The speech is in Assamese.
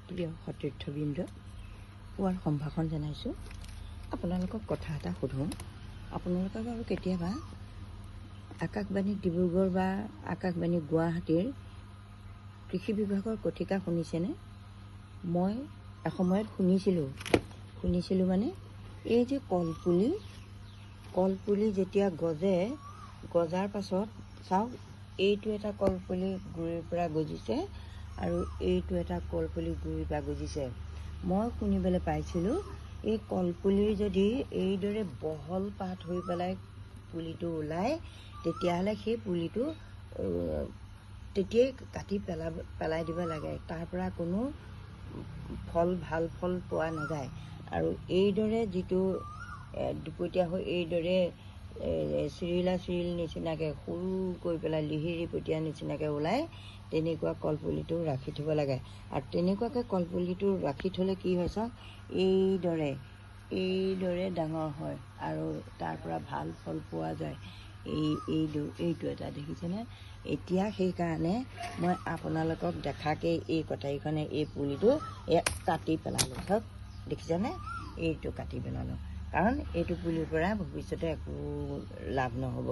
প্ৰিয় সতীৰ্থবৃন্দ, পুৱাৰ সম্ভাষণ জনাইছোঁ। আপোনালোকক কথা এটা সোধোঁ। আপোনালোকে বাৰু কেতিয়াবা আকাশবাণী ডিব্ৰুগড় বা আকাশবাণী গুৱাহাটীৰ কৃষি বিভাগৰ কথিকা শুনিছেনে? মই এসময়ত শুনিছিলোঁ মানে এই যে কলপুলি যেতিয়া গজাৰ পাছত চাওক, এইটো এটা কলপুলি গুৰিৰ পৰা গজিছে আৰু এইটো এটা কলপুলি গুৰিৰ পৰা গজিছে। মই শুনিবলৈ পাইছিলোঁ এই কলপুলিৰ যদি এইদৰে বহল পাত হৈ পেলাই পুলিটো ওলায়, তেতিয়াহ'লে সেই পুলিটো তেতিয়াই কাটি পেলাই দিব লাগে। তাৰ পৰা কোনো ভাল ফল পোৱা নাযায়। আৰু এইদৰে যিটো দুপতীয়া হৈ এইদৰে চিৰিল নিচিনাকৈ সৰু কৰি পেলাই লিহিৰি পতীয়া নিচিনাকৈ ওলায়, তেনেকুৱা কলপুলিটো ৰাখি থ'ব লাগে। আৰু তেনেকুৱাকৈ কলপুলিটো ৰাখি থ'লে কি হয় চাওক, এইদৰে ডাঙৰ হয় আৰু তাৰ পৰা ভাল ফল পোৱা যায়। এইটো এটা দেখিছেনে? এতিয়া সেইকাৰণে মই আপোনালোকক দেখাকেই এই কটাৰীখনে এই পুলিটো কাটি পেলালোঁ। চাওক, দেখিছেনে? এইটো কাটি পেলালোঁ, কাৰণ এইটো পুলিৰ পৰা ভৱিষ্যতে একো লাভ নহ'ব।